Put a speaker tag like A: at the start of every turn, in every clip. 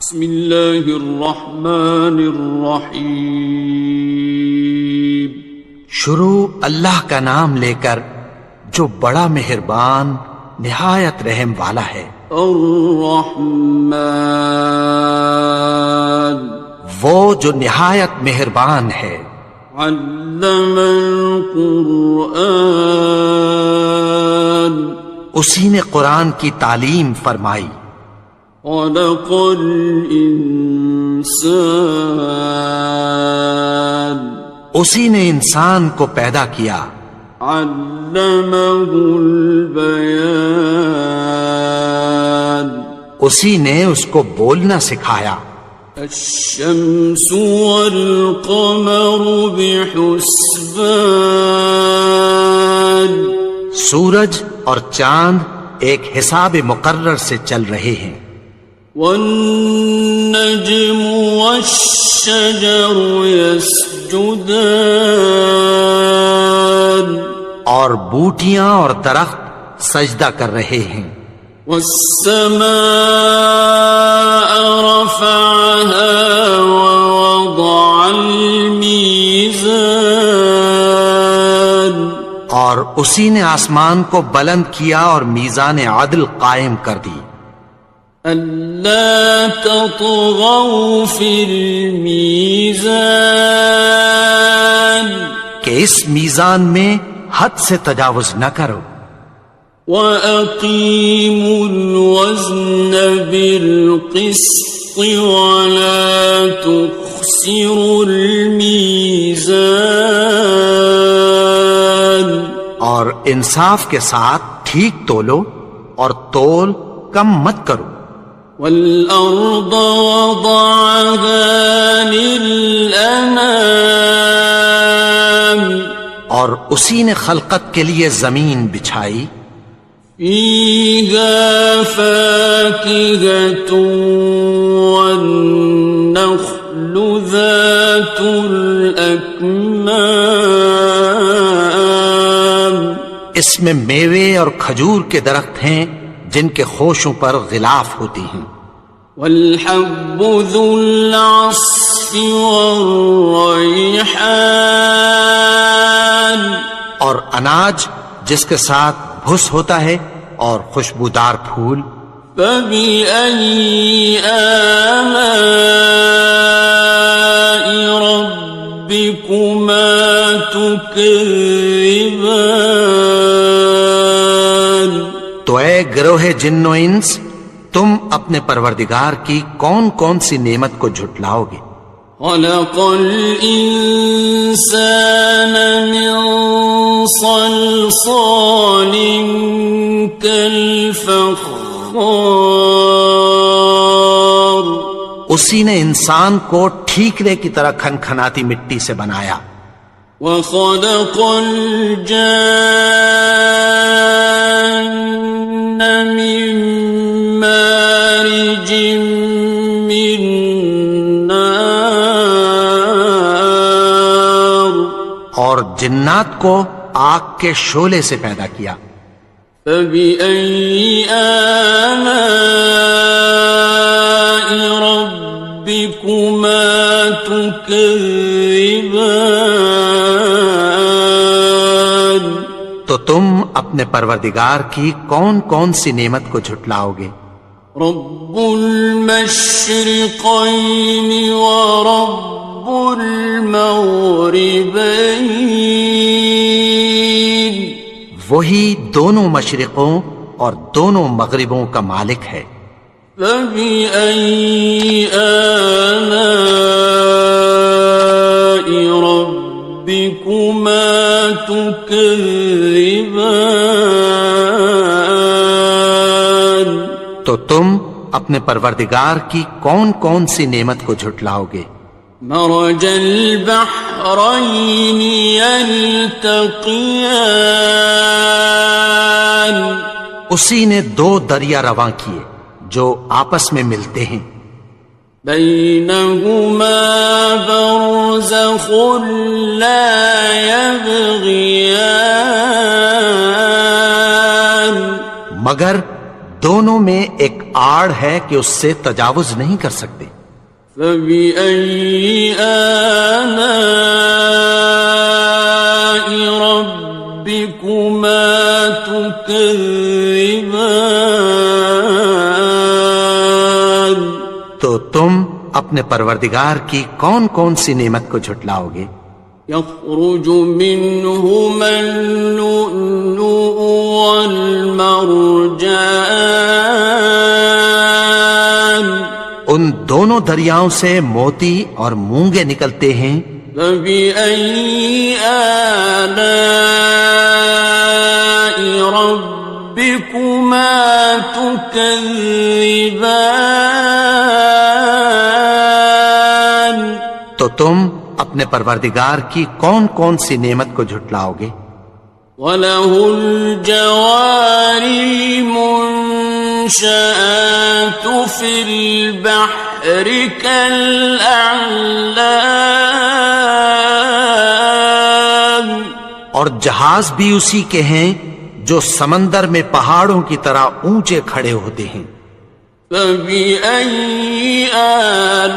A: بسم اللہ الرحمن الرحیم۔
B: شروع اللہ کا نام لے کر جو بڑا مہربان نہایت رحم والا ہے۔
A: الرحمن،
B: وہ جو نہایت مہربان ہے۔
A: علم القرآن،
B: اسی نے قرآن کی تعلیم فرمائی۔
A: خلق الانسان،
B: اسی نے انسان کو پیدا کیا۔
A: علمہ البیان،
B: اسی نے اس کو بولنا سکھایا۔
A: الشمس والقمر بحسبان،
B: سورج اور چاند ایک حساب مقرر سے چل رہے ہیں۔
A: والنجم والشجر يسجدان،
B: اور بوٹیاں اور درخت سجدہ کر رہے ہیں۔
A: والسماء رفعها ووضع الميزان،
B: اور اسی نے آسمان کو بلند کیا اور میزان عدل قائم کر دی۔
A: ألا تطغوا في الميزان،
B: کہ اس میزان میں حد سے تجاوز نہ کرو۔
A: وَأَقِيمُوا الْوَزْنَ بِالْقِسْطِ وَلَا تُخْسِرُوا الْمِيزَانَ،
B: اور انصاف کے ساتھ ٹھیک تولو اور تول کم مت کرو۔
A: وَالْأَرْضَ وَضَعَهَا لِلْأَنَامِ،
B: اور اسی نے خلقت کے لیے زمین بچھائی۔
A: فِيهَا فَاكِهَةٌ وَالنَّخْلُ ذَاتُ الْأَكْمَامِ،
B: اس میں میوے اور کھجور کے درخت ہیں جن کے خوشوں پر غلاف ہوتی ہیں۔
A: وَالْحَبُّ ذُو الْعَصْفِ وَالرَّيْحَانِ،
B: اور اناج جس کے ساتھ بھس ہوتا ہے اور خوشبودار پھول۔
A: فَبِأَيِّ آلَاءِ رَبِّكُمَا تُكَذِّبَانِ،
B: تو اے گروہ جن و انس، تم اپنے پروردگار کی کون کون سی نعمت کو جھٹلاؤ گے؟
A: خَلَقَ الْإِنسَانَ مِنْ صَلْصَالٍ كَالْفَخَّارِ،
B: اسی نے انسان کو ٹھیکرے کی طرح کھنکھناتی مٹی سے بنایا۔
A: وَخَلَقَ الْجَانَّ مِن مَّارِجٍ مِّن نَّارٍ،
B: اور جنات کو آگ کے شعلے سے پیدا کیا۔
A: فَبِأَيِّ آلَاءِ رَبِّكُمَا تُكَذِّبَانِ،
B: تو تم اپنے پروردگار کی کون کون سی نعمت کو جھٹلاؤ گے؟
A: رب المشرقین ورب المغربین،
B: وہی دونوں مشرقوں اور دونوں مغربوں کا مالک ہے۔
A: فَبِأَيِّ آلَاءِ رَبِّكُمَا تُكَذِّبَانِ،
B: تو تم اپنے پروردگار کی کون کون سی نعمت کو جھٹلاؤ گے؟
A: مرج البحرین یلتقیان،
B: اسی نے دو دریا رواں کیے جو آپس میں ملتے ہیں۔
A: بینہما برزخ لا یبغیان،
B: مگر دونوں میں ایک آڑ ہے کہ اس سے تجاوز نہیں کر سکتے۔
A: فبأي آلاء ربكما تكذبان؟
B: تو تم اپنے پروردگار کی کون کون سی نعمت کو جھٹلاؤ گے؟
A: يخرج منهما اللؤلؤ والمرجان،
B: ان دونوں دریاؤں سے موتی اور مونگے نکلتے ہیں۔
A: فبأي آلاء ربكما تكذبان؟
B: تو تم اپنے پروردگار کی کون کون سی نعمت کو جھٹلاؤ گے؟
A: وَلَهُ الْجَوَارِ الْمُنشَآتُ فِي الْبَحْرِ كَالْأَعْلَامِ،
B: اور جہاز بھی اسی کے ہیں جو سمندر میں پہاڑوں کی طرح اونچے کھڑے ہوتے ہیں۔
A: فَبِأَيِّ آلَاءِ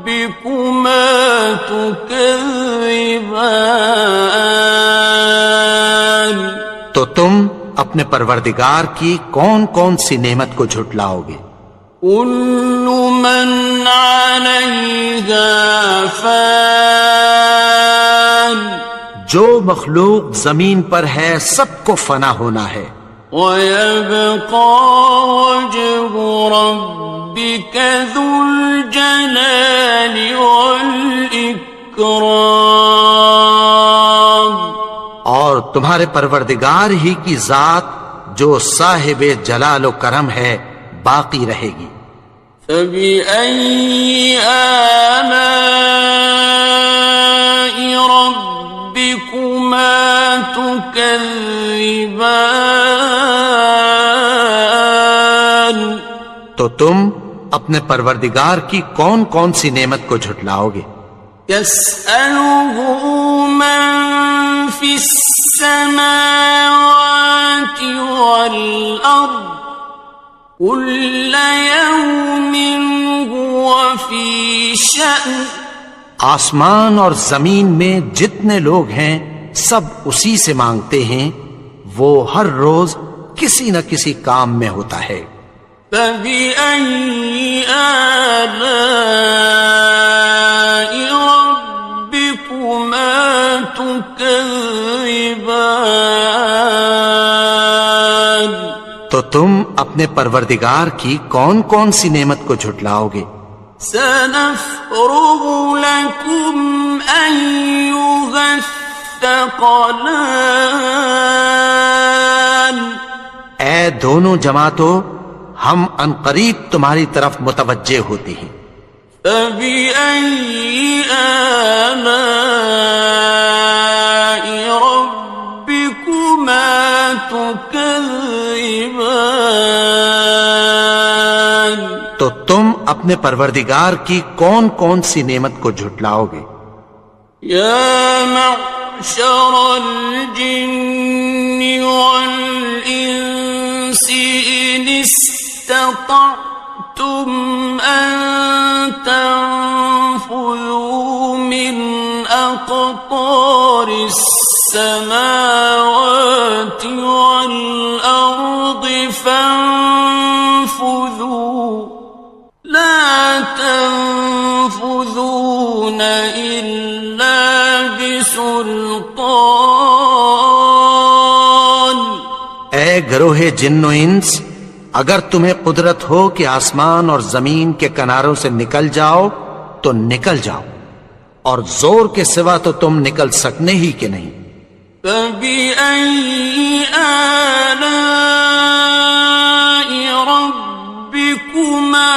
A: رَبِّكُمَا تُكَذِّبَانِ؟
B: تو تم اپنے پروردگار کی کون کون سی نعمت کو جھٹلاؤ گے؟
A: كُلُّ مَنْ عَلَيْهَا فَانٍ،
B: جو مخلوق زمین پر ہے سب کو فنا ہونا ہے۔
A: وَيَبْقَى وَجْهُ رَبِّكَ ذُو الْجَلَالِ وَالْإِكْرَامِ،
B: اور تمہارے پروردگار ہی کی ذات جو صاحب جلال و کرم ہے باقی رہے گی۔
A: فَبِأَيِّ آلَاءِ رَبِّكُمَا تُكَذِّبَانِ؟
B: تو تم اپنے پروردگار کی کون کون سی نعمت کو جھٹلاؤ گے؟
A: يَسْأَلُهُ مَن فِي السَّمَاوَاتِ وَالْأَرْضِ كُلَّ يَوْمٍ هُوَ فِي شَأْنٍ،
B: آسمان اور زمین میں جتنے لوگ ہیں سب اسی سے مانگتے ہیں، وہ ہر روز کسی نہ کسی کام میں ہوتا ہے۔
A: فَبِأَيِّ آلَاءِ رَبِّكُمَا تُكَذِّبَانِ؟
B: تو تم اپنے پروردگار کی کون کون سی نعمت کو جھٹلاؤ گے؟
A: سَنَفْرُغُ لَكُمْ أَيُّهَ الثَّقَلَانِ،
B: اے دونوں جماعتوں، ہم عنقریب تمہاری طرف متوجہ ہوتے ہیں۔
A: فَبِأَيِّ آلَاءِ رَبِّكُمَا تُكَذِّبَانِ؟
B: تو تم اپنے پروردگار کی کون کون سی نعمت کو جھٹلاؤ گے؟
A: يَا مَعْشَرَ الْجِنِّ وَالْإِنسِ إِنِ اسْتَطَعْتُمْ أَن تَنفُذُوا مِنْ أَقْطَارِ السَّمَاوَاتِ وَالْأَرْضِ فَانفُذُوا لَا تَنفُذُونَ إِلَّا بِسُلْطَانٍ۔
B: اے گروہ جن و انس، اگر تمہیں قدرت ہو کہ آسمان اور زمین کے کناروں سے نکل جاؤ تو نکل جاؤ، اور زور کے سوا تو تم نکل سکنے ہی کہ نہیں۔
A: فَبِأَيِّ آلَاءِ رَبِّكُمَا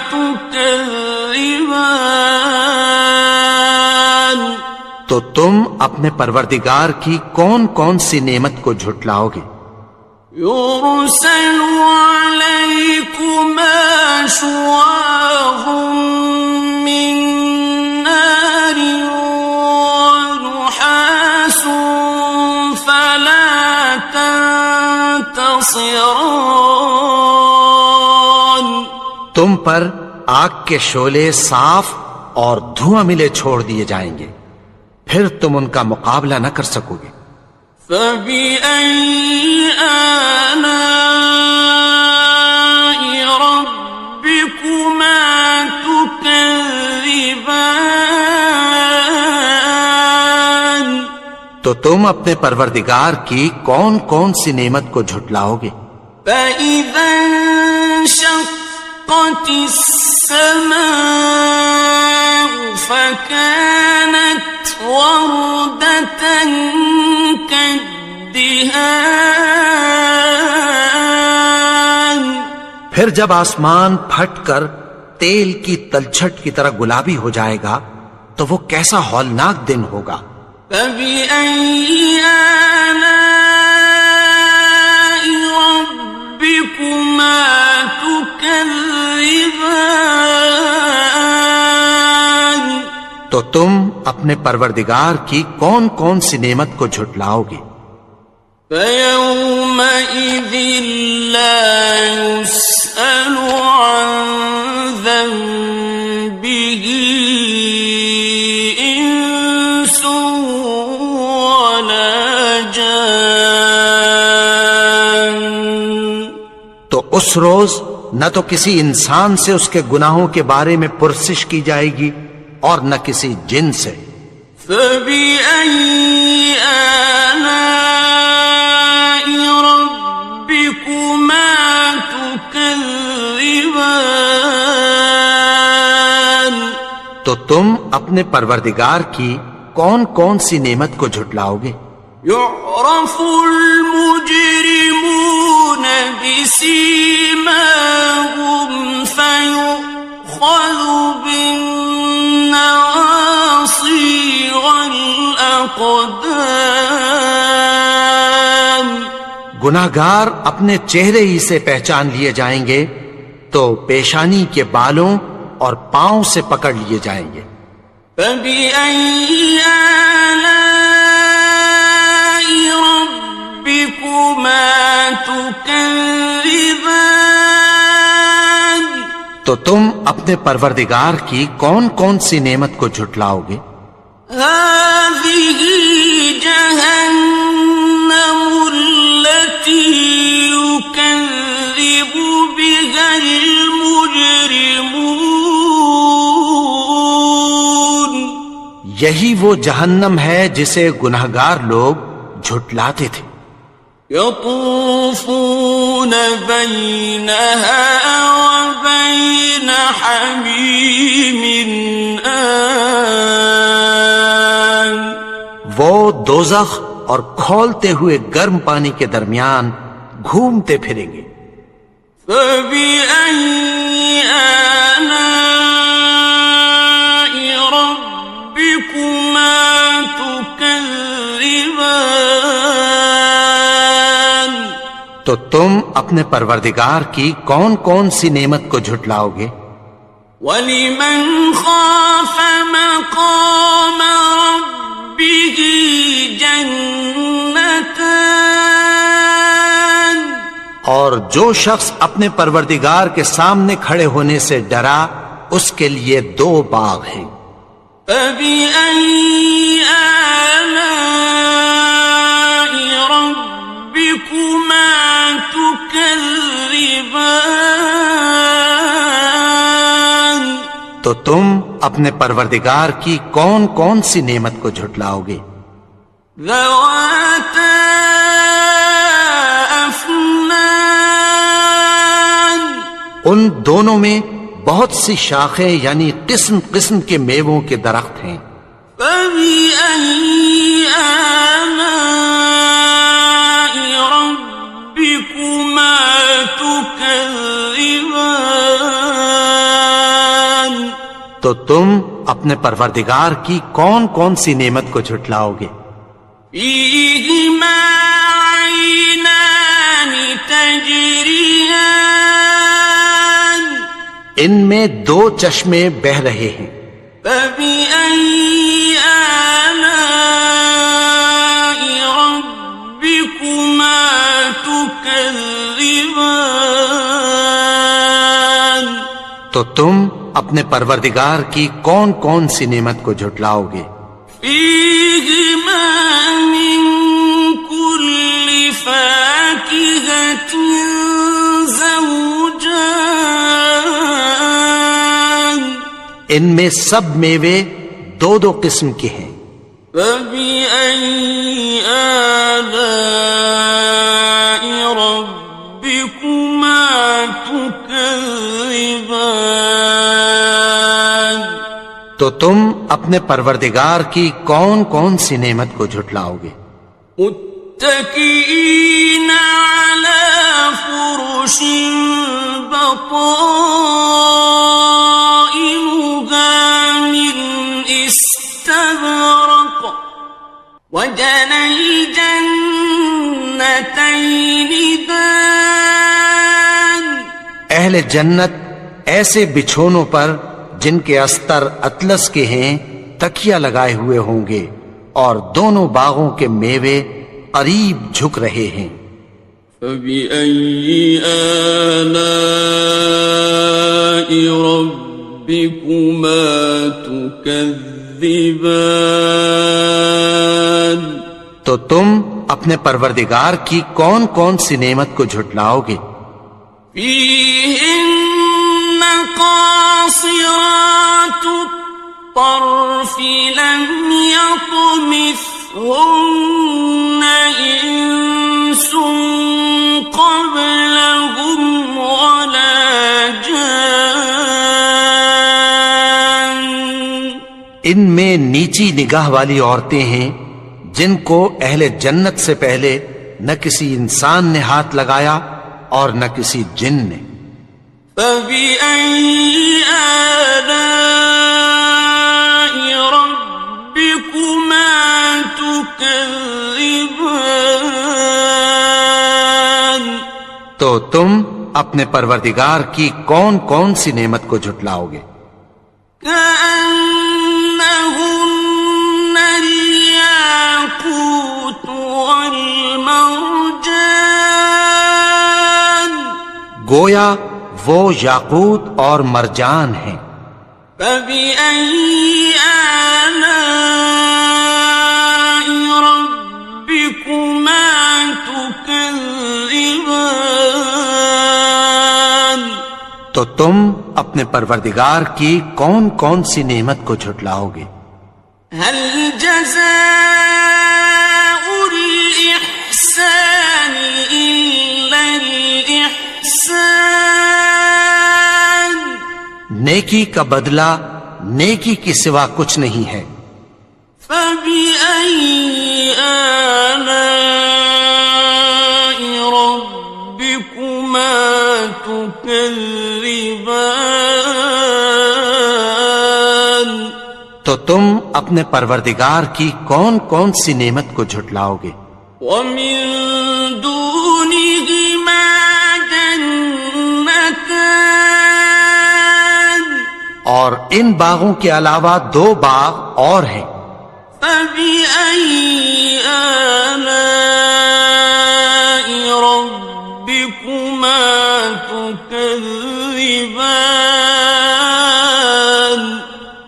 A: تُكَذِّبَانِ؟
B: تو تم اپنے پروردگار کی کون کون سی نعمت کو جھٹلاؤ گے؟
A: يُرْسَلُ عَلَيْكُمَا شُوَاظٌ مِّن نَّارٍ وَنُحَاسٌ فَلَا تَنتَصِرَانِ؟
B: تم پر آگ کے شعلے صاف اور دھواں ملے چھوڑ دیے جائیں گے، پھر تم ان کا مقابلہ نہ کر سکو گے۔
A: فَبِأَيِّ آلَاءِ رَبِّكُمَا تُكَذِّبَانِ؟
B: تو تم اپنے پروردگار کی کون کون سی نعمت کو جھٹلاؤ گے؟
A: فَإِذَا انشَقَّتِ السَّمَاءُ فَكَانَتْ وَرْدَةً كَالدِّهَانِ،
B: پھر جب آسمان پھٹ کر تیل کی تلچھٹ کی طرح گلابی ہو جائے گا تو وہ کیسا ہولناک دن ہوگا۔
A: فَبِأَيِّ آلَاءِ رَبِّكُمَا تُكَذِّبَانِ؟
B: تو تم اپنے پروردگار کی کون کون سی نعمت کو جھٹلاؤ گے؟
A: فَيَوْمَئِذٍ لَا يُسْأَلُ عَنْ ذَنبِهِ إِنسٌ وَلَا جَانٌ۔
B: تو اس روز نہ تو کسی انسان سے اس کے گناہوں کے بارے میں پرسش کی جائے گی اور نہ کسی جن سے۔
A: فَبِأَيِّ آلَاءِ رَبِّكُمَا تُكَذِّبَانِ؟
B: تو تم اپنے پروردگار کی کون کون سی نعمت کو جھٹلاؤ گے؟
A: يُعْرَفُ الْمُجْرِمُونَ بِسِيمَاهُمْ فَيُؤْخَذُ بِالنَّوَاصِي وَالْأَقْدَامِ۔
B: گناہگار اپنے چہرے ہی سے پہچان لیے جائیں گے تو پیشانی کے بالوں اور پاؤں سے پکڑ لیے جائیں گے۔
A: فَبِأَيِّ آلَاءِ رَبِّكُمَا تُكَذِّبَانِ؟
B: تو تم اپنے پروردگار کی کون کون سی نعمت کو جھٹلاؤ گے؟
A: هَٰذِهِ جَهَنَّمُ الَّتِي يُكَذِّبُ بِهَا الْمُجْرِمُونَ۔
B: یہی وہ جہنم ہے جسے گناہگار لوگ جھٹلاتے تھے۔
A: يَطُوفُونَ بَيْنَهَا وَبَيْنَ حَمِيمٍ آنٍ۔
B: وہ دوزخ اور کھولتے ہوئے گرم پانی کے درمیان گھومتے پھریں گے۔
A: فَبِأَيِّ آلَاءِ رَبِّكُمَا تُكَذِّبَانِ؟
B: تو تم اپنے پروردگار کی کون کون سی نعمت کو جھٹلاؤ گے؟
A: وَلِمَنْ خَافَ مَقَامَ رَبِّهِ جَنَّتَانِ؟
B: اور جو شخص اپنے پروردگار کے سامنے کھڑے ہونے سے ڈرا اس کے لیے دو باغ ہیں۔
A: فَبِأَيِّ آلَاءِ رَبِّكُمَا تُكَذِّبَانِ؟
B: تو تم اپنے پروردگار کی کون کون سی نعمت کو جھٹلاؤ گے؟
A: ذَوَاتَا أَفْنَانٍ؟
B: ان دونوں میں بہت سی شاخیں یعنی قسم قسم کے میووں کے درخت ہیں۔
A: فَبِأَيِّ آلَاءِ رَبِّكُمَا تُكَذِّبَانِ؟
B: تو تم اپنے پروردگار کی کون کون سی نعمت کو جھٹلاؤ گے؟
A: فِيهِمَا عَيْنَانِ تَجْرِيَانِ؟
B: ان میں دو چشمے بہ رہے ہیں۔
A: فَبِأَيِّ آلَاءِ رَبِّكُمَا تُكَذِّبَانِ؟
B: تو تم اپنے پروردگار کی کون کون سی نعمت کو جھٹلاؤ گے؟
A: فیہما من کل فاکہۃ زوجان،
B: ان میں سب میوے دو دو قسم کے ہیں۔
A: فبأي آلاء ربكما تكذبان،
B: تو تم اپنے پروردگار کی کون کون سی نعمت کو جھٹلاؤ گے؟
A: متكئين على فرش بطائنها من استبرق، وجنى الجنتين دان،
B: اہل جنت ایسے بچھونوں پر جن کے استر اطلس کے ہیں تکیہ لگائے ہوئے ہوں گے، اور دونوں باغوں کے میوے قریب جھک رہے ہیں۔
A: فبأي آلاء ربكما تكذبان،
B: تو تم اپنے پروردگار کی کون کون سی نعمت کو جھٹلاؤ گے؟
A: فيهن قاصرات الطرف لم يطمثهن إنس قبلهم ولا جان،
B: ان میں نیچی نگاہ والی عورتیں ہیں جن کو اہل جنت سے پہلے نہ کسی انسان نے ہاتھ لگایا اور نہ کسی جن نے۔
A: فبأي آلاء ربكما تكذبان،
B: تو تم اپنے پروردگار کی کون کون سی نعمت کو جھٹلاؤ گے؟
A: كأنهن الياقوت والمرجان،
B: گویا وہ یاقوت اور مرجان ہیں۔
A: فبأي آلاء ربكما تكذبان،
B: تو تم اپنے پروردگار کی کون کون سی نعمت کو جھٹلاؤ گے؟
A: هل جزاء الإحسان إلا الإحسان،
B: نیکی کا بدلہ نیکی کے سوا کچھ نہیں ہے۔
A: فبأي آلاء ربكما تكذبان،
B: تو تم اپنے پروردگار کی کون کون سی نعمت کو جھٹلاؤ گے؟
A: ومن دونهما جنتان،
B: اور ان باغوں کے علاوہ دو باغ اور ہیں۔
A: فبأي آلاء ربكما تكذبان،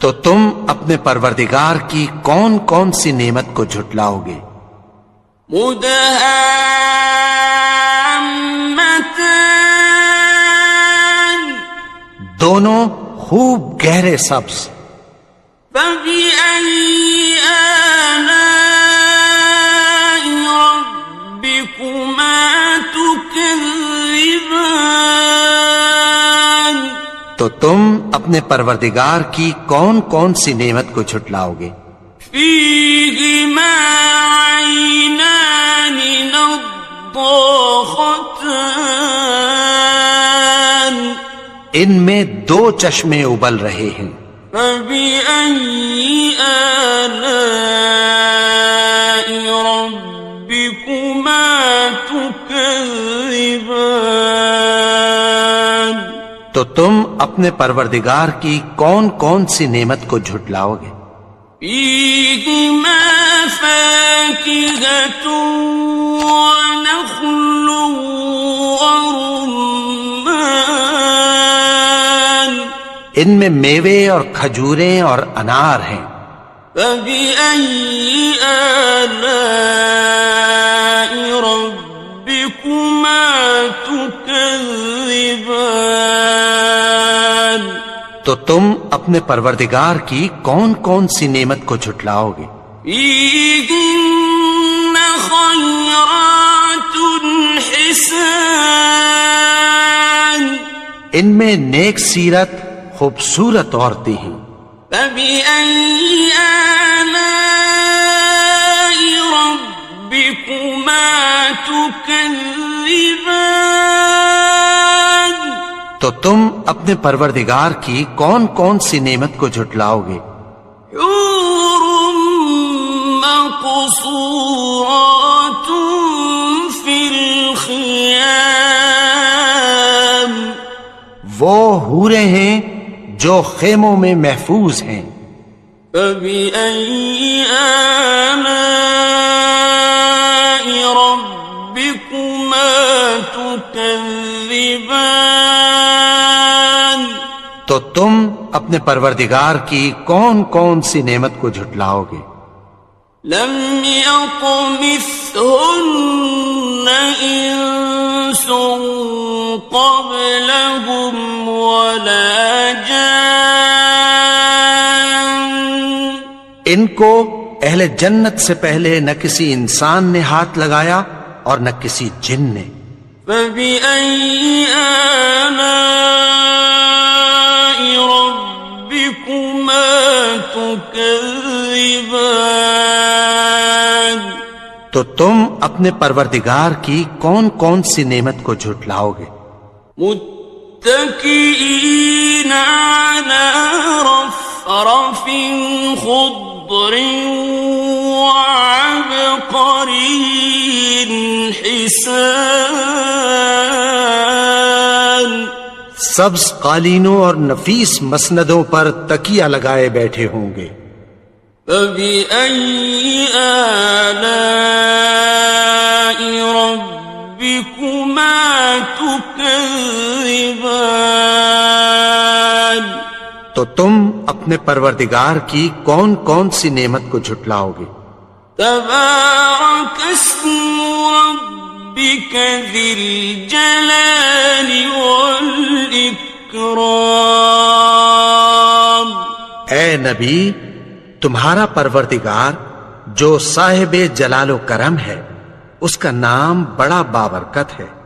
B: تو تم اپنے پروردگار کی کون کون سی نعمت کو جھٹلاؤ گے؟
A: مدهامتان،
B: دونوں خوب گہرے سبز۔
A: فبأي آلاء ربكما تكذبان،
B: تو تم اپنے پروردگار کی کون کون سی نعمت کو جھٹلاؤ گے؟
A: فيهما عينان نضاختان،
B: ان میں دو چشمے ابل رہے ہیں۔
A: فبأي آلاء ربكما تكذبان،
B: تو تم اپنے پروردگار کی کون کون سی نعمت کو جھٹلاؤ گے؟
A: فيهما فاكهة ونخل ورمان،
B: ان میں میوے اور کھجوریں اور انار ہیں۔
A: فبأي آلاء ربكما تكذبان؟
B: تو تم اپنے پروردگار کی کون کون سی نعمت کو جھٹلاؤ گے؟
A: فيهن خيرات حسان،
B: ان میں نیک سیرت خوبصورت عورتیں ہیں۔
A: فبأي آلاء ربكما تكذبان؟
B: تو تم اپنے پروردگار کی کون کون سی نعمت کو جھٹلاؤ گے؟
A: حور مقصورات في الخيام،
B: وہ حوریں ہیں جو خیموں میں محفوظ ہیں۔
A: فبأي آلاء ربكما تكذبان؟
B: تو تم اپنے پروردگار کی کون کون سی نعمت کو جھٹلاؤ گے؟
A: لم يطمثهن إنس قبلهم ولا جان،
B: ان کو اہل جنت سے پہلے نہ کسی انسان نے ہاتھ لگایا اور نہ کسی جن نے۔
A: فبأي آلاء ربكما تكذبان؟
B: تو تم اپنے پروردگار کی کون کون سی نعمت کو جھٹلاؤ گے؟
A: متكئين على رفرف خضر وعبقري حسان،
B: سبز قالینوں اور نفیس مسندوں پر تکیہ لگائے بیٹھے ہوں گے۔
A: فبأي آلاء ربكما تكذبان؟
B: تو تم اپنے پروردگار کی کون کون سی نعمت کو جھٹلاؤ گے؟
A: تبارك اسم ربك ذي الجلال والإكرام۔
B: اے نبی، تمہارا پروردگار جو صاحب جلال و کرم ہے، اس کا نام بڑا بابرکت ہے۔